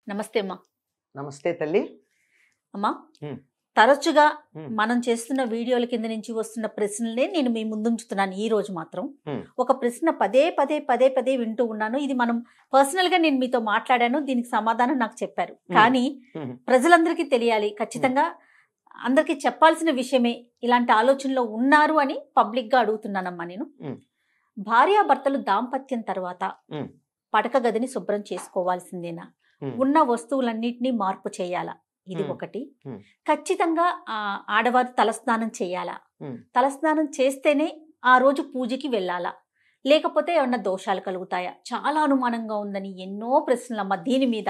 నమస్తే అమ్మా. నమస్తే తల్లి. అమ్మా, హ్మ్. తరచుగా హ్మ్. మనం చేస్తున్న వీడియోల కింద నుంచి వస్తున్న ప్రశ్నలనే నేను మీ ముందుంచుతున్నాను. ఈ రోజు మాత్రం హ్మ్. ఒక ప్రశ్న పదే పదే పదే పదే వింటూ ఉన్నాను. ఇది మనం పర్సనల్గా నేను మీతో మాట్లాడాను, దీనికి సమాధానం నాకు చెప్పారు. కానీ హ్మ్. ప్రజలందరికీ తెలియాలి, ఖచ్చితంగా అందరికీ చెప్పాల్సిన విషయమే. ఇలాంటి ఆలోచనలో ఉన్నారు అని పబ్లిక్గా అడుగుతున్నానమ్మా నేను. హ్మ్. భార్యాభర్తలు దాంపత్యం తర్వాత హ్మ్. పడక గదిని శుభ్రం చేసుకోవాల్సిందేనా? హ్మ్. ఉన్న వస్తువులన్నిటినీ మార్పు చేయాలా? ఇది హ్మ్. ఒకటి. హ్మ్. ఖచ్చితంగా ఆడవారు తలస్నానం చేయాలా? హ్మ్. తలస్నానం చేస్తేనే ఆ రోజు పూజకి వెళ్ళాలా? లేకపోతే ఏమన్నా దోషాలు కలుగుతాయా? చాలా అనుమానంగా ఉందని ఎన్నో ప్రశ్నలమ్మా దీని మీద.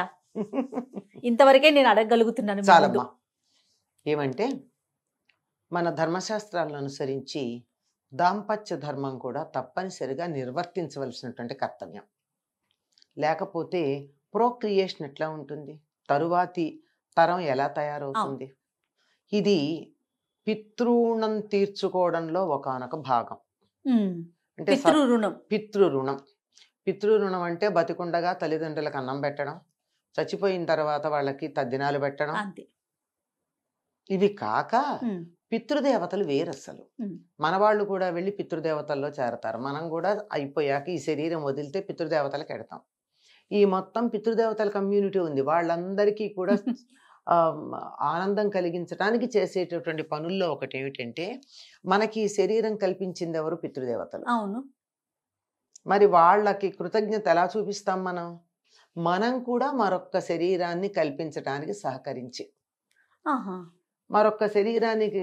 ఇంతవరకే నేను అడగగలుగుతున్నాను మీ ముందు. చాలమ్మా. ఏమంటే మన ధర్మశాస్త్రాలను అనుసరించి దాంపత్య ధర్మం కూడా తప్పనిసరిగా నిర్వర్తించవలసినటువంటి కర్తవ్యం. లేకపోతే ప్రోక్రియేషన్ ఎట్లా ఉంటుంది, తరువాతి తరం ఎలా తయారవుతుంది? ఇది పితృణం తీర్చుకోవడంలో ఒకానొక భాగం. అంటే పితృ రుణం. పితృరుణం. పితృరుణం అంటే బతికుండగా తల్లిదండ్రులకు అన్నం పెట్టడం, చచ్చిపోయిన తర్వాత వాళ్ళకి తద్దినాలు పెట్టడం. అంతే. ఇవి కాక పితృదేవతలు వేరసలు. మన వాళ్ళు కూడా వెళ్ళి పితృదేవతల్లో చేరతారు. మనం కూడా అయిపోయాక ఈ శరీరం వదిలితే పితృదేవతలకు ఎడతాం. ఈ మొత్తం పితృదేవతల కమ్యూనిటీ ఉంది. వాళ్ళందరికీ కూడా ఆనందం కలిగించడానికి చేసేటటువంటి పనుల్లో ఒకటి ఏమిటంటే, మనకి ఈ శరీరం కల్పించింది ఎవరు? పితృదేవతలు. అవును. మరి వాళ్ళకి కృతజ్ఞత ఎలా చూపిస్తాం మనం? మనం కూడా మరొక్క శరీరాన్ని కల్పించడానికి సహకరించి, మరొక్క శరీరానికి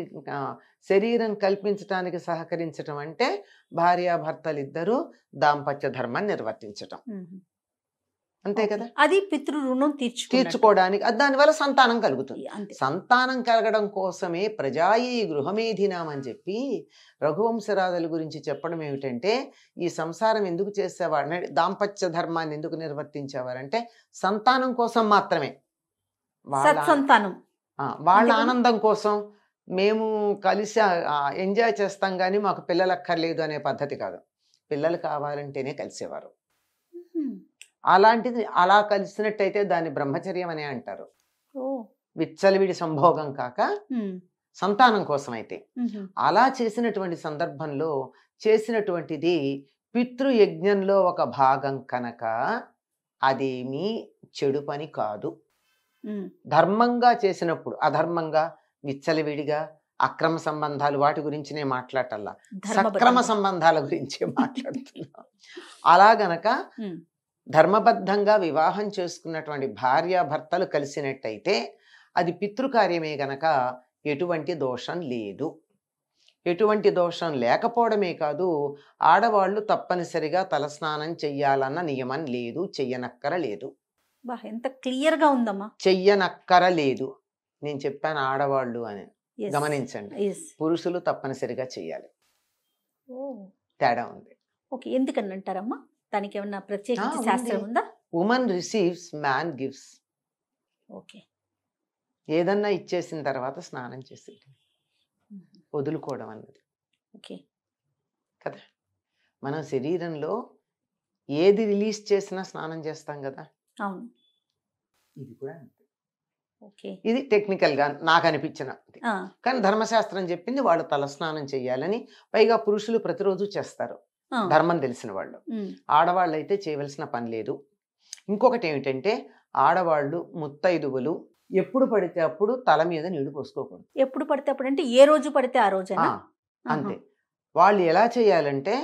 శరీరం కల్పించటానికి సహకరించటం అంటే భార్యాభర్తలిద్దరూ దాంపత్య ధర్మాన్ని నిర్వర్తించటం. అంతే కదా? అది పితృ రుణం తీర్చుకోవడానికి. దానివల్ల సంతానం కలుగుతుంది. సంతానం కలగడం కోసమే ప్రజాయి గృహమేధినాం అని చెప్పి రఘువంశరాజుల గురించి చెప్పడం ఏమిటంటే, ఈ సంసారం ఎందుకు చేసేవాడు, దాంపత్య ధర్మాన్ని ఎందుకు నిర్వర్తించేవారంటే సంతానం కోసం మాత్రమే. వాళ్ళ ఆనందం కోసం మేము కలిసి ఎంజాయ్ చేస్తాం కానీ మాకు పిల్లలు అక్కర్లేదు అనే పద్ధతి కాదు. పిల్లలు కావాలంటేనే కలిసేవారు. అలాంటిది అలా కలిసినట్టయితే దాన్ని బ్రహ్మచర్యం అనే అంటారు. విచ్చలవిడి సంభోగం కాక సంతానం కోసం అయితే. అలా చేసినటువంటి సందర్భంలో చేసినటువంటిది పితృయజ్ఞంలో ఒక భాగం కనుక అదేమీ చెడు పని కాదు. ధర్మంగా చేసినప్పుడు, అధర్మంగా విచ్చలవిడిగా అక్రమ సంబంధాలు వాటి గురించి నేను మాట్లాడటల్లా, సక్రమ సంబంధాల గురించే మాట్లాడుతున్నా. అలా గనక ధర్మబద్ధంగా వివాహం చేసుకున్నటువంటి భార్యాభర్తలు కలిసినట్టయితే అది పితృకార్యమే గనక ఎటువంటి దోషం లేదు. ఎటువంటి దోషం లేకపోవడమే కాదు, ఆడవాళ్ళు తప్పనిసరిగా తలస్నానం చెయ్యాలన్న నియమం లేదు, చెయ్యనక్కరలేదు. ఎంత క్లియర్గా ఉందమ్మా. చెయ్యనక్కరలేదు. నేను చెప్పాను ఆడవాళ్ళు అని, గమనించండి. పురుషులు తప్పనిసరిగా చెయ్యాలి. తేడా ఉంది. ఓకే, ఎందుకని అంటారమ్మా? దానికి ఏమన్నా ప్రత్యేకించి శాస్త్రం ఉందా? Women receives, man gives. Okay. ఏదన్నా ఇచ్చేసిన తర్వాత స్నానం చేసి వదులుకోవడం అన్నది. ఓకే కదా. మనం శరీరంలో ఏది రిలీజ్ చేసినా స్నానం చేస్తాం కదా. అవును. ఇది కూడా అంతే. ఓకే. ఇది టెక్నికల్ గా నాకు అనిపించిన, కానీ ధర్మశాస్త్రం చెప్పింది వాళ్ళు తలస్నానం చెయ్యాలని. పైగా పురుషులు ప్రతిరోజు చేస్తారు, ధర్మం తెలిసిన వాళ్ళు. ఆడవాళ్ళు అయితే చేయవలసిన పని లేదు. ఇంకొకటి ఏమిటంటే, ఆడవాళ్ళు ముత్తైదువులు ఎప్పుడు పడితే అప్పుడు తల మీద నీళ్లు పోసుకోకూడదు. ఎప్పుడు పడితే అప్పుడు అంటే ఏ రోజు పడితే ఆ రోజు అంతే. వాళ్ళు ఎలా చేయాలంటే,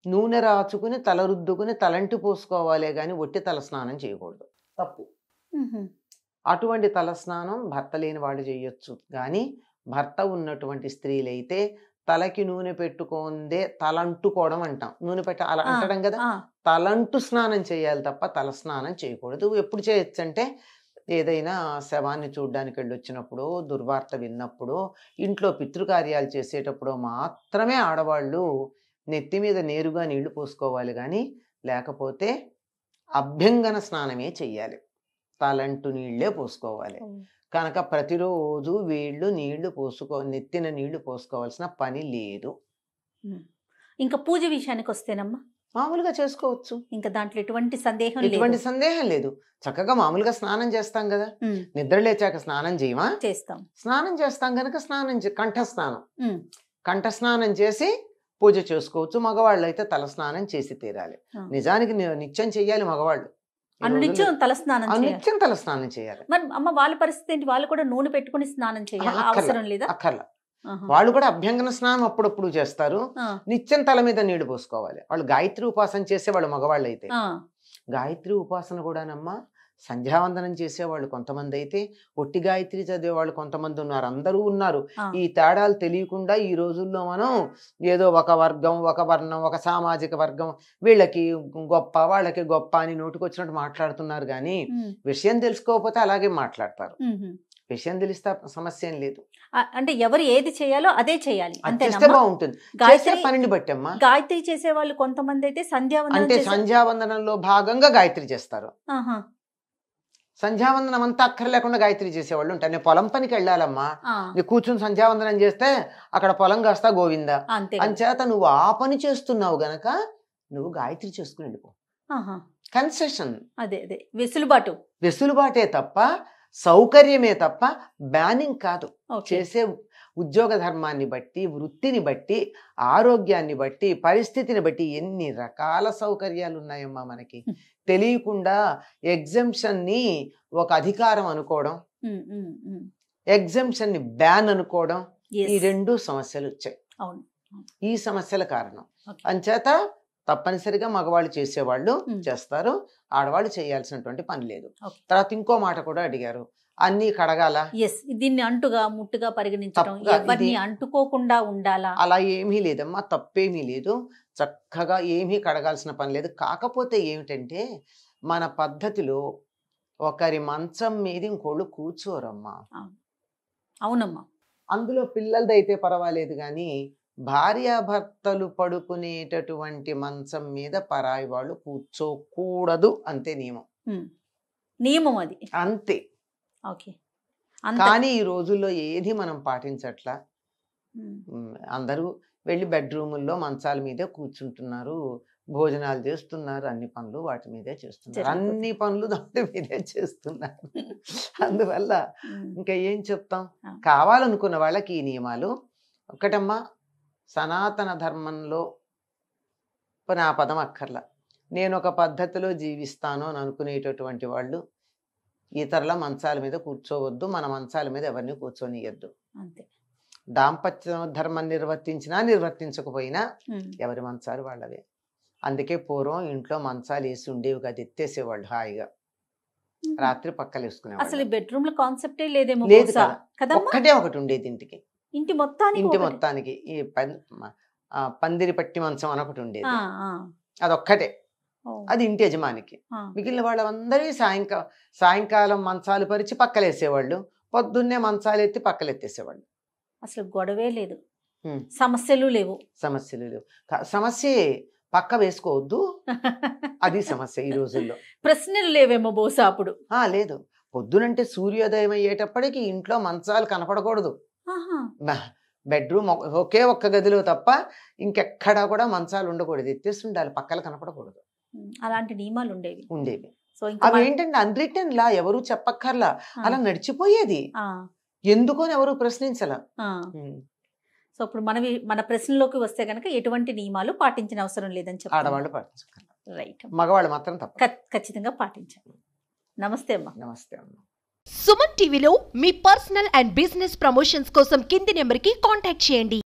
నూనె రాచుకుని తల రుద్దుకుని తలంటి పోసుకోవాలే గాని ఒట్టి తల స్నానం చేయకూడదు, తప్పు. అటువంటి తలస్నానం భర్త లేని వాళ్ళు చేయొచ్చు, కానీ భర్త ఉన్నటువంటి స్త్రీలైతే తలకి నూనె పెట్టుకుందే తలంటుకోవడం అంటాం. నూనె పెట్టి అలా అంటడం కదా, తలంటు స్నానం చేయాలి తప్ప తల స్నానం చేయకూడదు. ఎప్పుడు చేయొచ్చు అంటే, ఏదైనా శవాన్ని చూడ్డానికి వెళ్ళొచ్చినప్పుడు, దుర్వార్త విన్నప్పుడు, ఇంట్లో పితృకార్యాలు చేసేటప్పుడు మాత్రమే ఆడవాళ్ళు నెత్తి మీద నేరుగా నీళ్లు పోసుకోవాలి, కానీ లేకపోతే అభ్యంగన స్నానమే చెయ్యాలి, తలంటు నీళ్లే పోసుకోవాలి. కనుక ప్రతిరోజు వీళ్ళు నెత్తిన నీళ్లు పోసుకోవాల్సిన పని లేదు. ఇంకా పూజ విషయానికి వస్తేనమ్మా, మామూలుగా చేసుకోవచ్చు. ఇంకా దాంట్లో ఎటువంటి సందేహం ఎటువంటి లేదు. సందేహం లేదు. చక్కగా మామూలుగా స్నానం చేస్తాం కదా, ఉమ్, నిద్ర లేచాక స్నానం చేయమా? చేస్తాం. స్నానం చేస్తాం కనుక కంఠ స్నానం, ఉమ్, కంఠ స్నానం చేసి పూజ చేసుకోవచ్చు. మగవాళ్ళు అయితే తల స్నానం చేసి తీరాలి. ఆ. నిజానికి నిత్యం చెయ్యాలి మగవాళ్ళు. ఈ రోజుల్లో నిత్యం తల స్నానం చేయాలి. నిత్యం తల స్నానం చేయాలి. మరి అమ్మ వాళ్ళ పరిస్థితి ఏంటి? వాళ్ళు కూడా నూనె పెట్టుకుని స్నానం చేయాలి, అవసరం లేదా? అక్కర్లా. ఆహా. వాళ్ళు కూడా అభ్యంగన స్నానం అప్పుడప్పుడు చేస్తారు. ఆ, నిత్యం తల మీద నీళ్లు పోసుకోవాలి. వాళ్ళు గాయత్రి ఉపాసన చేసేవాళ్ళు మగవాళ్ళు అయితే. ఆ, గాయత్రి ఉపాసన కూడానమ్మా సంధ్యావందనం చేసేవాళ్ళు కొంతమంది అయితే, ఒట్టి గాయత్రి చదివేవాళ్ళు కొంతమంది ఉన్నారు. అందరూ ఉన్నారు. ఆ. ఈ తేడాలు తెలియకుండా ఈ రోజుల్లో మనం ఏదో ఒక వర్గం, ఒక వర్ణం, ఒక సామాజిక వర్గం, వీళ్ళకి గొప్ప వాళ్ళకి గొప్ప అని నోటికొచ్చినట్టు మాట్లాడుతున్నారు. కానీ ఉమ్, విషయం తెలుసుకోకపోతే అలాగే మాట్లాడతారు. ఉమ్. విషయం తెలిస్తే సమస్య ఏం లేదు. అంటే ఎవరు ఏది చేయాలో అదే చేయాలి, అది చేస్తే అంతేనా? బాగుంటుంది. చేసే గాయత్రి పనిని బట్టి అమ్మా. గాయత్రి చేసే వాళ్ళు కొంతమంది అయితే సంధ్యావందనం అంటే చేసే- సంధ్యావందనంలో భాగంగా గాయత్రి చేస్తారు. ఆహా, సంధ్యావందనం అంతా అక్కర్లేకుండా గాయత్రి చేసేవాళ్ళు ఉంటారు. నేను పొలం పనికి వెళ్ళాలమ్మా, ఆ, నీ కూర్చుని సంధ్యావందనం చేస్తే అక్కడ పొలం కాస్తా గోవిందా. అంతే కదా. అంచేత నువ్వు ఆ పని చేస్తున్నావు గనక నువ్వు గాయత్రి చేసుకుని వెళ్ళిపో. ఆహా, కన్సెషన్, అదే అదే వెసులుబాటు. వెసులుబాటే తప్ప సౌకర్యమే తప్ప బ్యానింగ్ కాదు. ఓకే. చేసే ఉద్యోగ ధర్మాన్ని బట్టి, వృత్తిని బట్టి, ఆరోగ్యాన్ని బట్టి, పరిస్థితిని బట్టి ఎన్ని రకాల సౌకర్యాలు ఉన్నాయమ్మా మనకి. తెలియకుండా ఎగ్జంప్షన్ని ఒక అధికారం అనుకోవడం, ఉమ్, ఉమ్, ఉమ్. ఎగ్జంప్షన్ని బ్యాన్ అనుకోవడం, Yes. ఈ రెండు సమస్యలు వచ్చాయి. అవును. ఈ సమస్యల కారణం. Okay. అంచేత తప్పనిసరిగా మగవాళ్ళు చేసేవాళ్ళు Hmm. చేస్తారు, ఆడవాళ్ళు చేయాల్సినటువంటి పని లేదు. Okay. తర్వాత ఇంకో మాట కూడా అడిగారు, అన్నీ కడగాల? ఎస్, దీన్ని అంటుగా ముట్టుగా పరిగణించడం, తప్పుగా ఎవరిని ఇది- అంటుకోకుండా ఉండాలా? అలా ఏమీ లేదమ్మా, తప్పేమీ లేదు. చక్కగా ఏమీ కడగాల్సిన పని లేదు. కాకపోతే ఏమిటంటే మన పద్ధతిలో ఒకరి మంచం మీద ఇంకోళ్ళు కూర్చోరమ్మా. అవునమ్మా. అందులో పిల్లలదైతే పర్వాలేదు, కానీ భార్యాభర్తలు పడుకునేటటువంటి మంచం మీద పరాయి వాళ్ళు కూర్చోకూడదు, అంతే నియమం. ఉమ్. నియమం అది. అంతే. ఓకే. అంత కానీ ఈ రోజుల్లో ఏది మనం పాటించట్లా. ఉమ్. అందరూ వెళ్ళి బెడ్రూముల్లో మంచాల మీదే కూర్చుంటున్నారు, భోజనాలు చేస్తున్నారు, అన్ని పనులు వాటి మీదే చేస్తున్నారు, జరుగుతుంది. అన్ని పనులు దాటి మీదే చేస్తున్నారు. అందువల్ల ఉమ్. ఇంకా ఏం చెప్తాం. ఆ. కావాలనుకున్న వాళ్ళకి ఈ నియమాలు ఒకటమ్మా. సనాతన ధర్మంలో నా పదం అక్కర్లా, నేను ఒక పద్ధతిలో జీవిస్తాను అని అనుకునేటటువంటి వాళ్ళు ఇతరుల మంచాల మీద కూర్చోవద్దు, మన మంచాల మీద ఎవరిని కూర్చొనియద్దు. అంతే. దాంపత్య ధర్మం నిర్వర్తించినా నిర్వర్తించకపోయినా ఉమ్. ఎవరి మంచాలు వాళ్ళవే. అందుకే పూర్వం ఇంట్లో మంచాలు వేసి ఉండేవి కాదు, ఎత్తేసేవాళ్ళు హాయిగా, ఉమ్. రాత్రి పక్కలు అసలు వేసుకునేవాళ్ళు. ఈ బెడ్రూమ్ లో కాన్సెప్టే లేదేమో లేదు బహుశా. కదా. కదమ్మా? ఒక్కటే ఒకటి ఉండేది ఇంటికి, ఇంటి మొత్తానికి ఇంటి ఒకటి. మొత్తానికి. ఈ పందిరి పట్టి మంచం అని ఒకటి ఉండేది, ఆ, ఆ. అదొక్కటే. ఓ. అది ఇంటి యజమానికి. ఆ. మిగిలిన వాళ్ళందరి సాయంకాలం మంచాలు పరిచి పక్కలేసేవాళ్ళు, పొద్దున్నే మంచాలు ఎత్తి పక్కలెత్తేసేవాళ్ళు. అసలు గొడవే లేదు, ఉమ్. సమస్యలు లేవు. సమస్యలు లేవు. సమస్యే పక్క వేసుకోవద్దు, అది సమస్య ఈ రోజుల్లో. ప్రశ్నలు లేవేమో బహుశా అప్పుడు. లేదు, పొద్దునంటే సూర్యోదయం అయ్యేటప్పటికి ఇంట్లో మంచాలు కనపడకూడదు. ఆహా. బెడ్రూమ్ ఒకే ఒక్క గదిలో తప్ప ఇంకెక్కడా కూడా మంచాలు ఉండకూడదు, ఎత్తేసి ఉండాలి, పక్కలు కనపడకూడదు. ఉమ్. అలాంటి నియమాలు ఉండేవి. ఉండేవి. సో ఇంకా అవి ఏంటంటే అన్రిటన్ లా, ఎవరు చెప్పక్కర్లా, అలా నడిచిపోయేది. ఆ, ఎందుకు అని ఎవరు ప్రశ్నించలా. ఆ. సో ఇప్పుడు మన ప్రశ్నలోకి వస్తే కనుక ఎటువంటి నియమాలు పాటించిన అవసరం లేదని చెప్పాలి. ఆడవాళ్ళు పాటించక్కర్లా, రైట్. మగవాళ్ళు మాత్రం తప్ప. ఖచ్చితంగా పాటించాలి. నమస్తే అమ్మా. నమస్తే అమ్మ. సుమన్ టీవీలో మీ పర్సనల్ అండ్ బిజినెస్ ప్రమోషన్స్ కోసం కింది నెంబర్కి కాంటాక్ట్ చేయండి.